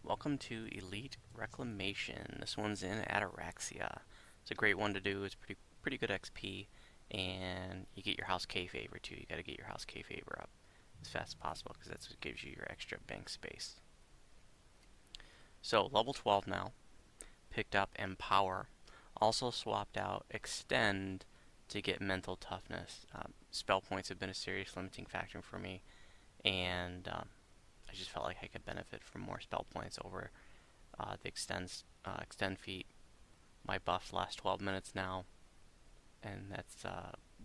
Welcome to Elite Reclamation. This one's in Ataraxia. It's a great one to do. It's pretty good XP, and you get your house K favor too. You got to get your house K favor up as fast as possible because that's what gives you your extra bank space. So level 12 now. Picked up Empower. Also swapped out Extend to get mental toughness. Spell points have been a serious limiting factor for me, and I just felt like I could benefit from more spell points over the extend feat. My buffs last 12 minutes now, and that's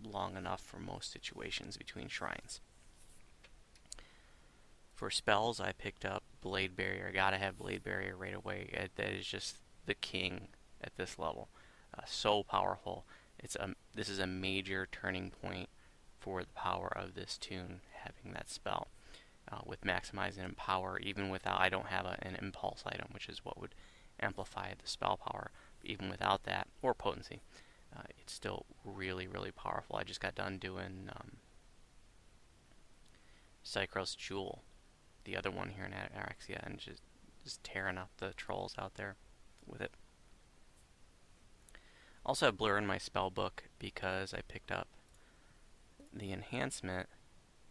long enough for most situations between shrines. For spells, I picked up Blade Barrier. I gotta have Blade Barrier right away. That is just the king at this level. So powerful. This is a major turning point for the power of this tune, having that spell. With maximizing and power, even without, I don't have an impulse item, which is what would amplify the spell power. Even without that, or potency, it's still really, really powerful. I just got done doing Psychros Jewel, the other one here in Ataraxia, and just tearing up the trolls out there with it. Also have Blur in my spell book because I picked up the enhancement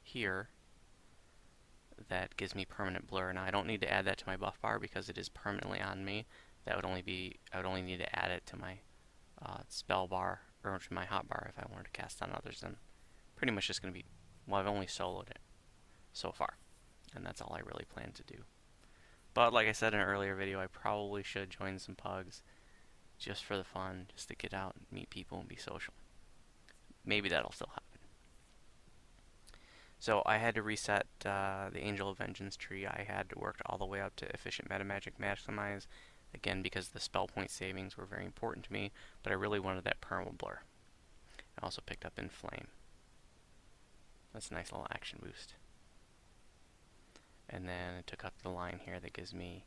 here that gives me permanent blur. Now I don't need to add that to my buff bar because it is permanently on me. I would only need to add it to my spell bar or to my hotbar if I wanted to cast on others. Then pretty much just going to be, well, I've only soloed it so far, and that's all I really plan to do. But like I said in an earlier video, I probably should join some pugs just for the fun, just to get out and meet people and be social. Maybe that'll still happen. So I had to reset the Angel of Vengeance tree. I had to work all the way up to Efficient Metamagic Maximize, again because the spell point savings were very important to me, but I really wanted that Perma Blur. I also picked up Inflame. That's a nice little action boost. And then I took up the line here that gives me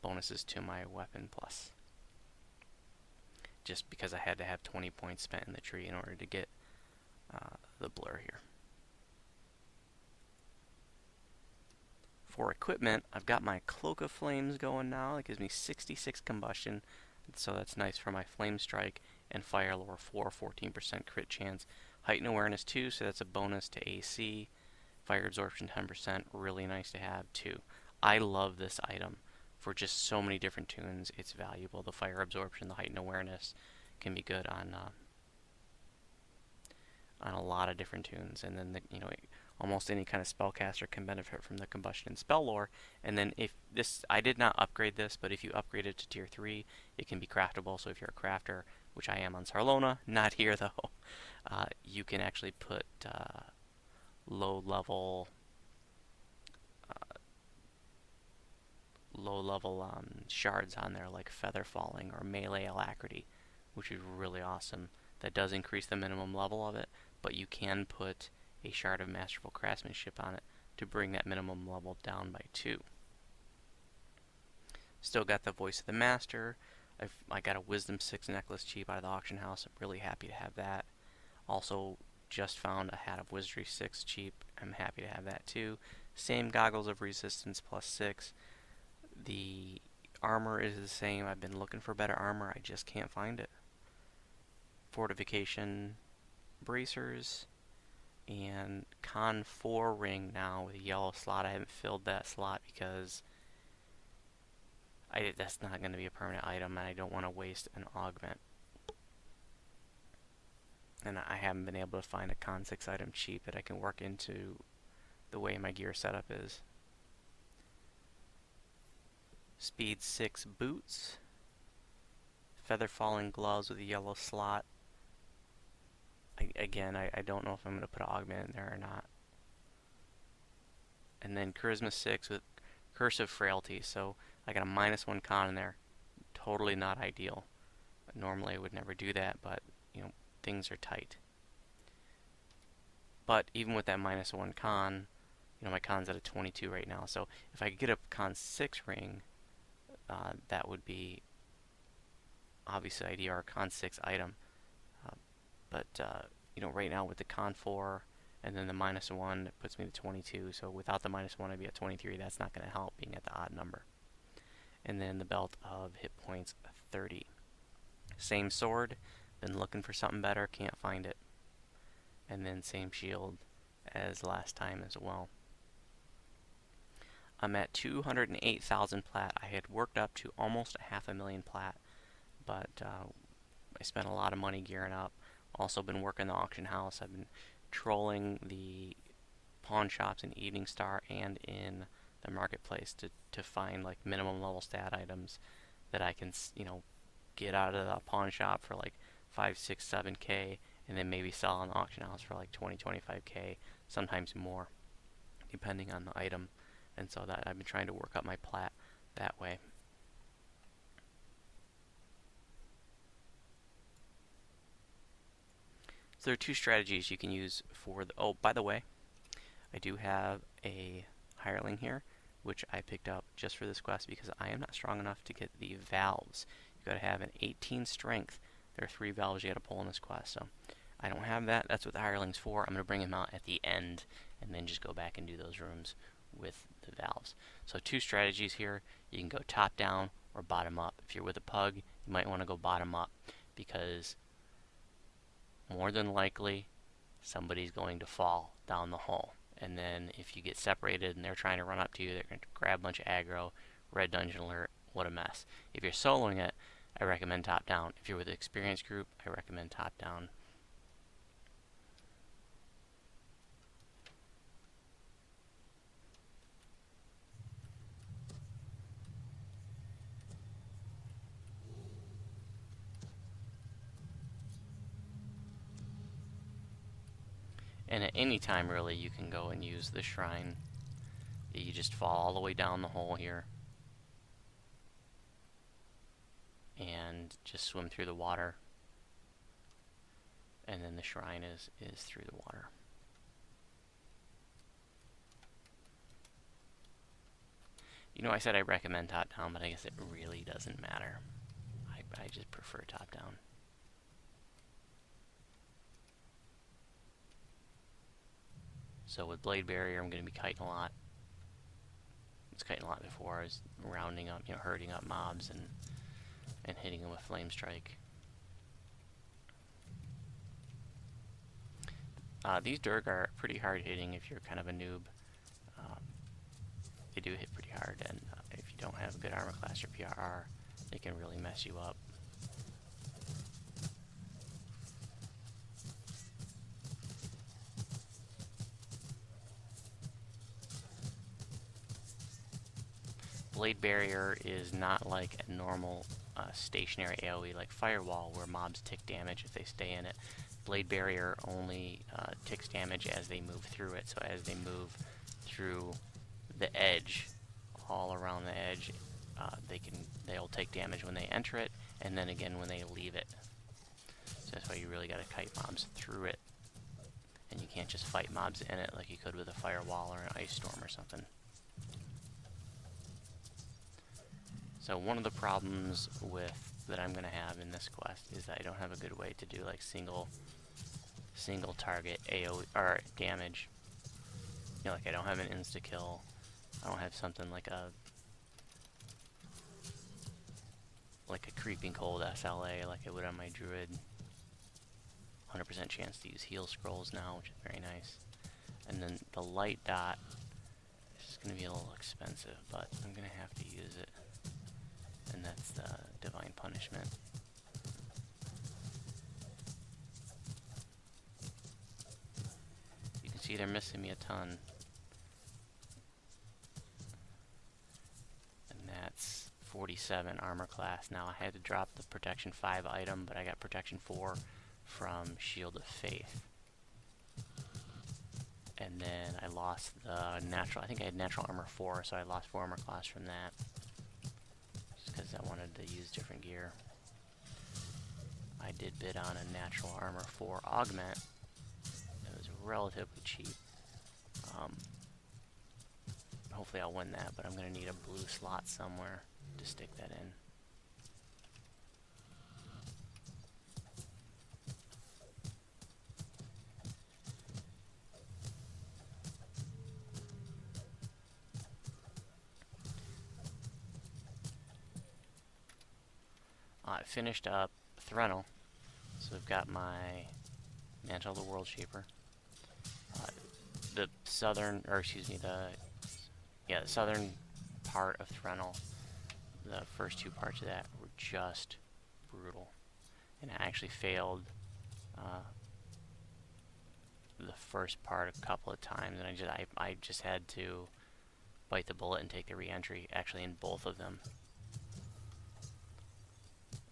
bonuses to my weapon plus. Just because I had to have 20 points spent in the tree in order to get the blur here. For equipment, I've got my Cloak of Flames going now. It gives me 66 combustion, so that's nice for my Flame Strike, and Fire Lore 4, 14% crit chance. Heightened Awareness 2, so that's a bonus to AC. Fire Absorption 10%, really nice to have too. I love this item for just so many different tunes. It's valuable. The Fire Absorption, the Heightened Awareness can be good on a lot of different tunes, and then almost any kind of spellcaster can benefit from the combustion and spell lore. And then if this, I did not upgrade this, but if you upgrade it to tier 3, it can be craftable. So if you're a crafter, which I am on Sarlona, not here though, you can actually put low level shards on there, like Feather Falling or Melee Alacrity, which is really awesome. That does increase the minimum level of it, but you can put a shard of Masterful Craftsmanship on it to bring that minimum level down by 2. Still got the Voice of the Master. I got a Wisdom 6 necklace cheap out of the auction house. I'm really happy to have that. Also just found a Hat of Wizardry 6 cheap. I'm happy to have that too. Same Goggles of Resistance plus 6. The armor is the same. I've been looking for better armor. I just can't find it. Fortification bracers and Con 4 ring now with a yellow slot. I haven't filled that slot because that's not going to be a permanent item, and I don't want to waste an augment. And I haven't been able to find a Con 6 item cheap that I can work into the way my gear setup is. Speed 6 boots. Feather Falling gloves with a yellow slot. Again, I don't know if I'm going to put an augment in there or not. And then Charisma 6 with Curse of Frailty. So I got a -1 con in there. Totally not ideal. Normally I would never do that, but things are tight. But even with that -1 con, my con's at a 22 right now. So if I could get a Con 6 ring, that would be obviously ideal, or a Con 6 item. But right now with the Con 4 and then the -1, it puts me to 22. So without the -1, I'd be at 23. That's not going to help being at the odd number. and then the belt of hit points 30. Same sword, been looking for something better, can't find it. And then same shield as last time as well. I'm at 208,000 plat. I had worked up to almost 500,000 plat, but I spent a lot of money gearing up. Also been working the auction house. I've been trolling the pawn shops in Evening Star and in the marketplace to find like minimum level stat items that I can, get out of the pawn shop for like 5, 6, 7K, and then maybe sell on the auction house for like 20, 25K, sometimes more, depending on the item. And so that I've been trying to work up my plat that way. So there are two strategies you can use for the, oh, by the way, I do have a hireling here, which I picked up just for this quest because I am not strong enough to get the valves. You've got to have an 18 strength. There are 3 valves you got to pull in this quest, so I don't have that. That's what the hireling's for. I'm going to bring him out at the end and then just go back and do those rooms with the valves. So 2 strategies here. You can go top down or bottom up. If you're with a pug, you might want to go bottom up because more than likely somebody's going to fall down the hole. And then if you get separated and they're trying to run up to you, they're going to grab a bunch of aggro, red dungeon alert, what a mess. If you're soloing it, I recommend top down. If you're with an experienced group, I recommend top down. And at any time, really, you can go and use the shrine. You just fall all the way down the hole here. And just swim through the water. And then the shrine is through the water. I said I recommend top down, but I guess it really doesn't matter. I just prefer top down. So with Blade Barrier, I'm going to be kiting a lot. I was kiting a lot before. I was rounding up, herding up mobs and hitting them with Flame Strike. These Durg are pretty hard hitting if you're kind of a noob. They do hit pretty hard, and if you don't have a good armor class or PRR, they can really mess you up. Blade Barrier is not like a normal stationary AoE like Firewall, where mobs tick damage if they stay in it. Blade Barrier only ticks damage as they move through it, so as they move through the edge, all around the edge, they'll take damage when they enter it, and then again when they leave it. So that's why you really got to kite mobs through it, and you can't just fight mobs in it like you could with a Firewall or an Ice Storm or something. So one of the problems that I'm going to have in this quest is that I don't have a good way to do like single target AoE or damage. Like I don't have an insta kill. I don't have something like a creeping cold SLA like I would on my druid. 100% chance to use heal scrolls now, which is very nice. And then the light dot is going to be a little expensive, but I'm going to have to use it. And that's the Divine Punishment. You can see they're missing me a ton. And that's 47 armor class. Now I had to drop the Protection 5 item, but I got Protection 4 from Shield of Faith. And then I lost the natural, I think I had natural armor 4, so I lost 4 armor class from that. Because I wanted to use different gear. I did bid on a natural armor 4 augment. It was relatively cheap. Hopefully I'll win that, but I'm going to need a blue slot somewhere to stick that in. finished up Threnel. So I've got my Mantle of the World Shaper. The southern, or excuse me, the southern part of Threnel, the first two parts of that were just brutal. And I actually failed the first part a couple of times, and I just had to bite the bullet and take the re-entry, actually in both of them.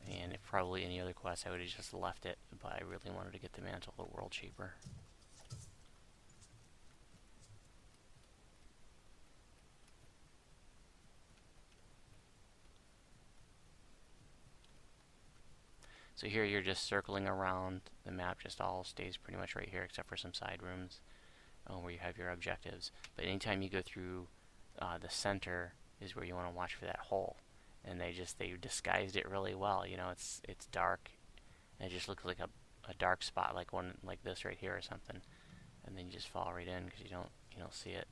And if probably any other quest I would have just left it, but I really wanted to get the Mantle of the World Shaper. So here you're just circling around. The map just all stays pretty much right here, except for some side rooms where you have your objectives. But anytime you go through the center is where you want to watch for that hole. And they disguised it really well. You know, it's dark. And it just looks like a dark spot, like one like this right here or something. And then you just fall right in because you don't see it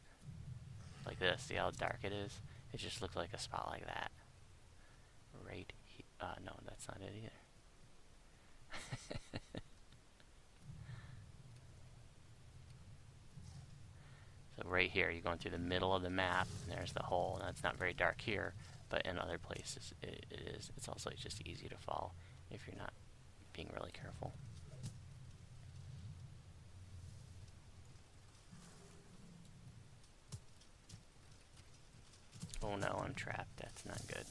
like this. See how dark it is? It just looks like a spot like that. Right here. No, that's not it either. So right here, you're going through the middle of the map, and there's the hole. Now it's not very dark here, but in other places it is. It's also just easy to fall if you're not being really careful. Oh no, I'm trapped. That's not good.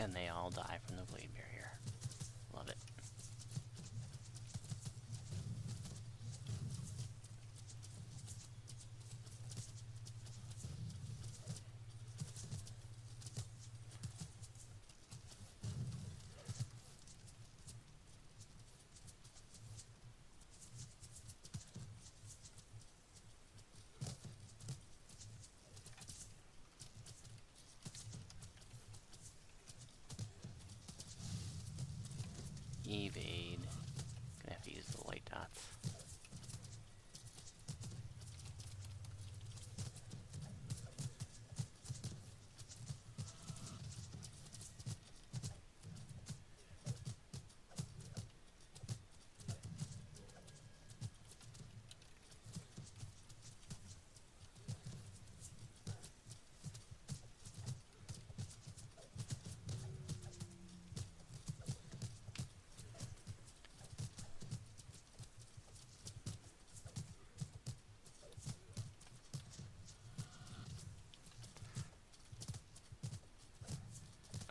And they all die from the blade barrier. Love it. Evade. Gonna have to use the white dots.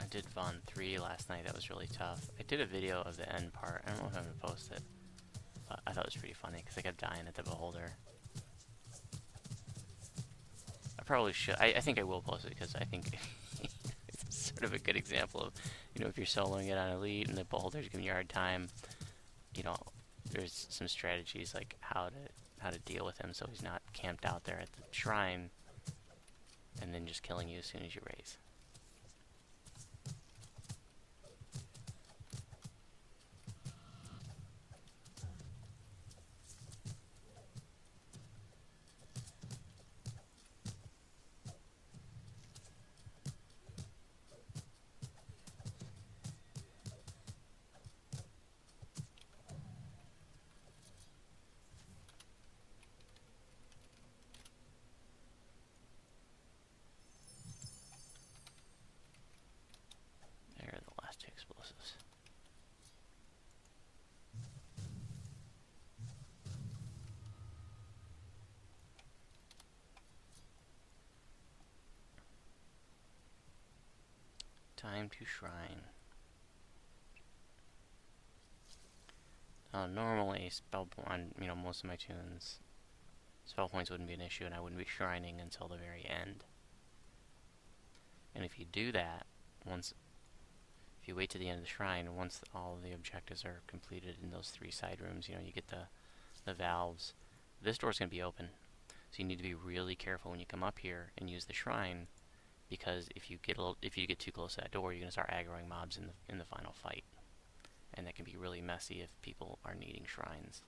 I did Von 3 last night. That was really tough. I did a video of the end part. I don't know if I'm going to post it. But I thought it was pretty funny because I kept dying at the Beholder. I probably should. I think I will post it because I think it's sort of a good example of, you know, if you're soloing it on Elite and the Beholder's giving you a hard time, you know, there's some strategies like how to deal with him so he's not camped out there at the shrine and then just killing you as soon as you raise. Time to shrine. Normally, on most of my tunes, spell points wouldn't be an issue, and I wouldn't be shrining until the very end. And if you do that, if you wait to the end of the shrine, once all of the objectives are completed in those 3 side rooms, you get the valves. This door's going to be open, so you need to be really careful when you come up here and use the shrine, because if you get too close to that door, you're going to start aggroing mobs in the final fight, and that can be really messy if people are needing shrines.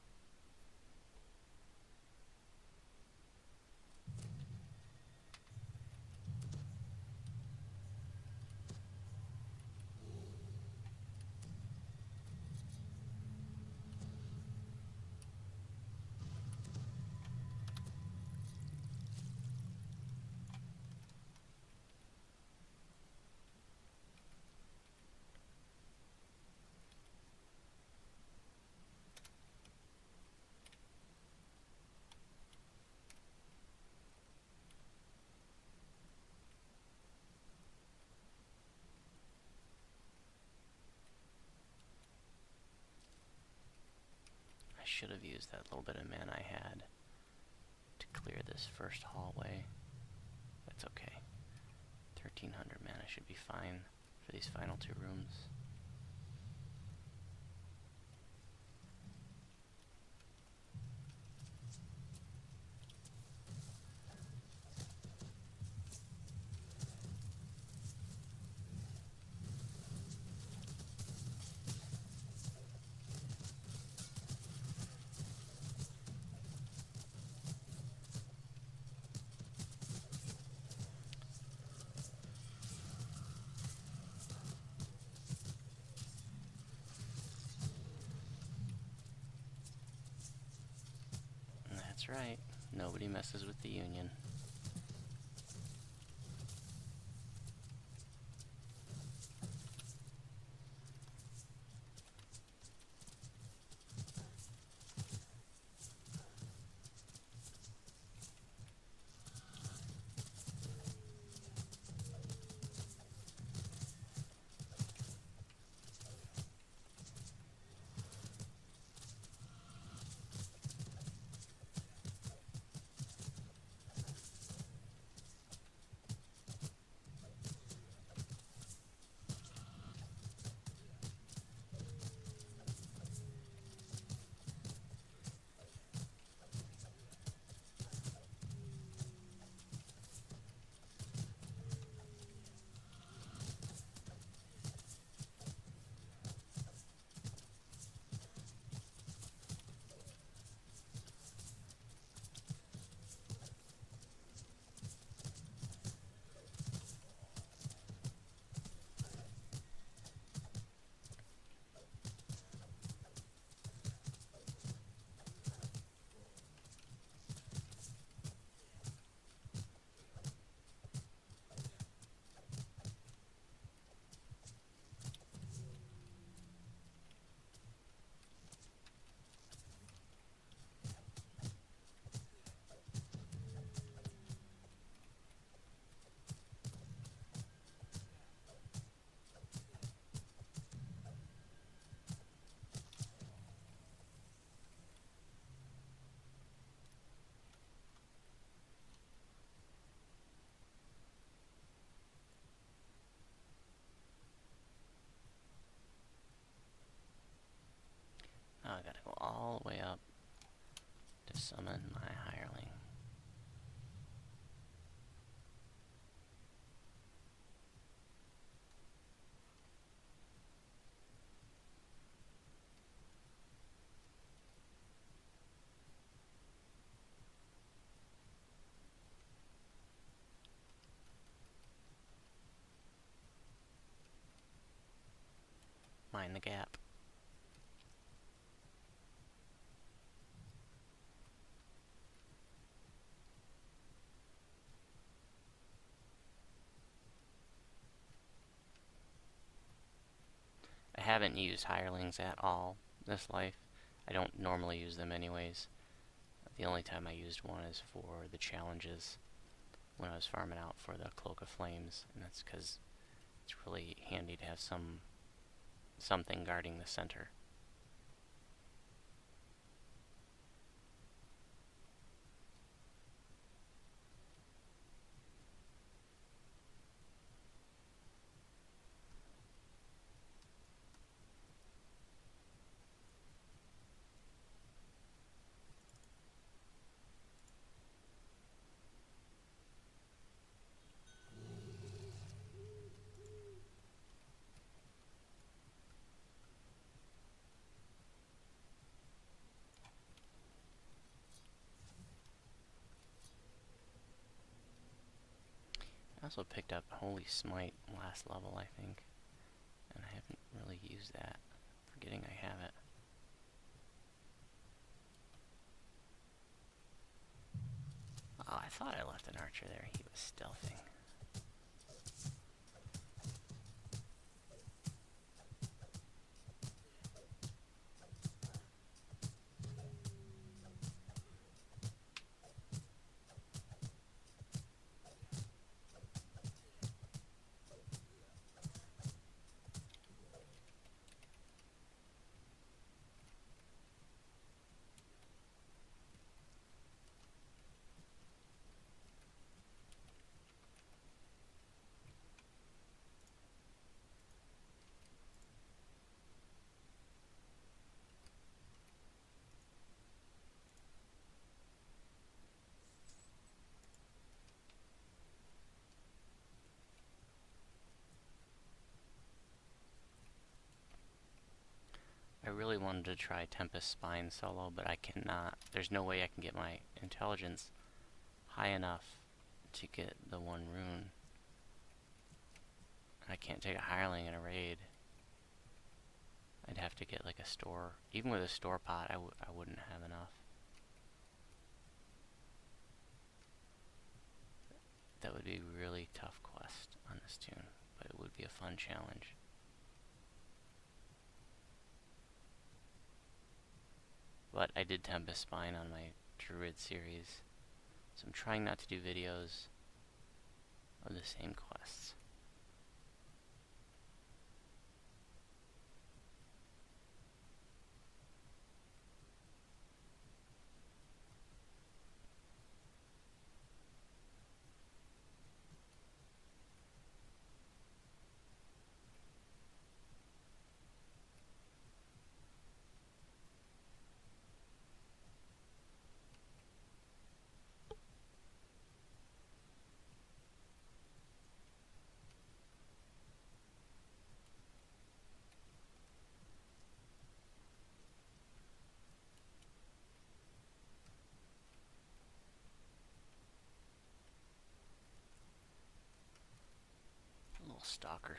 I should have used that little bit of mana I had to clear this first hallway. That's okay. 1300 mana should be fine for these final 2 rooms. That's right. Nobody messes with the Union. Now I gotta go all the way up to summon my hireling. Mind the gap. I haven't used hirelings at all this life. I don't normally use them anyways. The only time I used one is for the challenges when I was farming out for the Cloak of Flames, and that's because it's really handy to have something guarding the center. I also picked up Holy Smite last level, I think, and I haven't really used that. Forgetting I have it. Oh, I thought I left an archer there. He was stealthing. I really wanted to try Tempest Spine solo, but I cannot. There's no way I can get my intelligence high enough to get the one rune. I can't take a hireling in a raid. I'd have to get like a store. Even with a store pot, I wouldn't have enough. That would be a really tough quest on this tune, but it would be a fun challenge. But I did Tempest Spine on my Druid series, so I'm trying not to do videos of the same quests. A little stalker.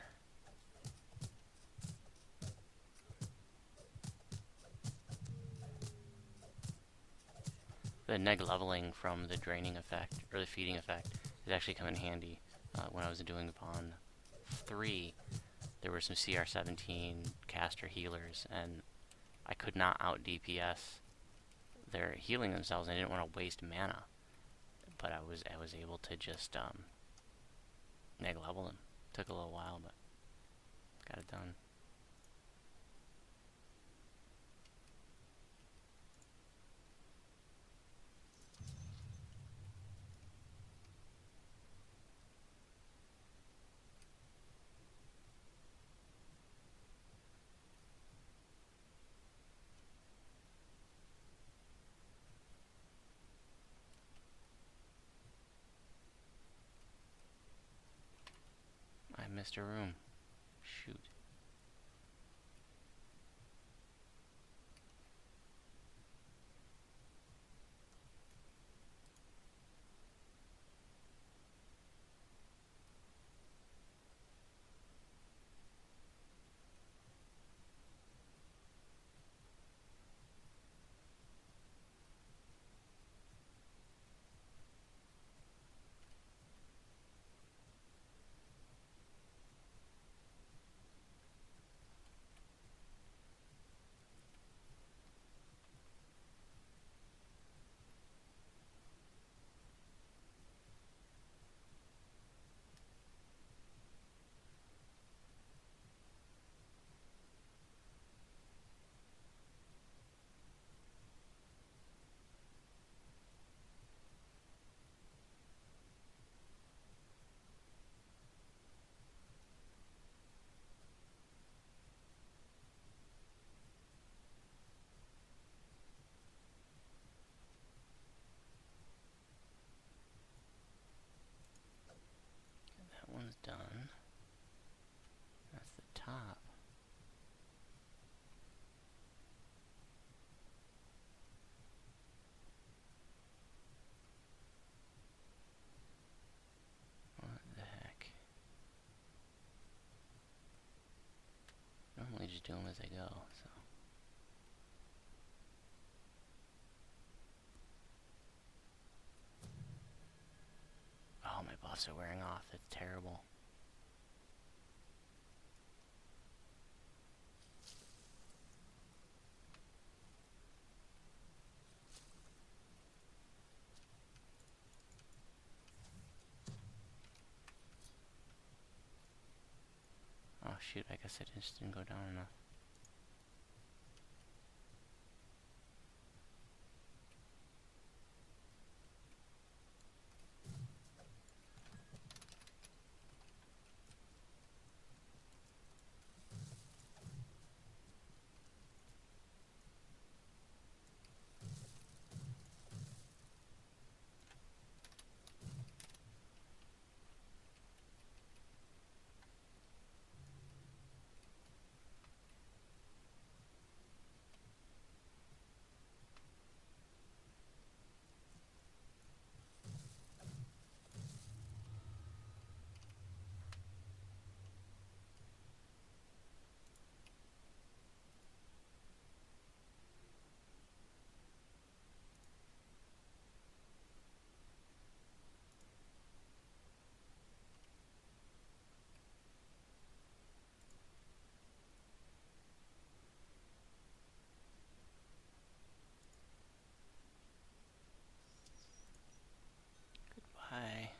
The neg leveling from the draining effect, or the feeding effect, has actually come in handy. When I was doing Pawn 3, there were some CR17 caster healers, and I could not out DPS their healing themselves, and I didn't want to waste mana. But I was able to just neg level them. Took a little while, but got it done. I missed a room. Shoot. change to them as I go. So. Oh, my buffs are wearing off. That's terrible. Oh shoot, I guess I just didn't go down enough. Goodbye.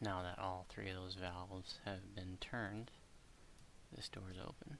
Now that all three of those valves have been turned, this door is open.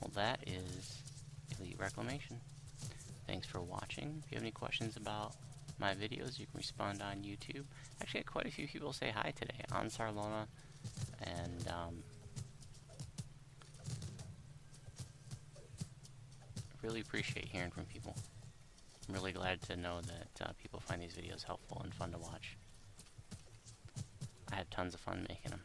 Well, that is Elite Reclamation. Thanks for watching. If you have any questions about my videos, you can respond on YouTube. Actually, I had quite a few people say hi today on Sarlona, and really appreciate hearing from people. I'm really glad to know that people find these videos helpful and fun to watch. I had tons of fun making them.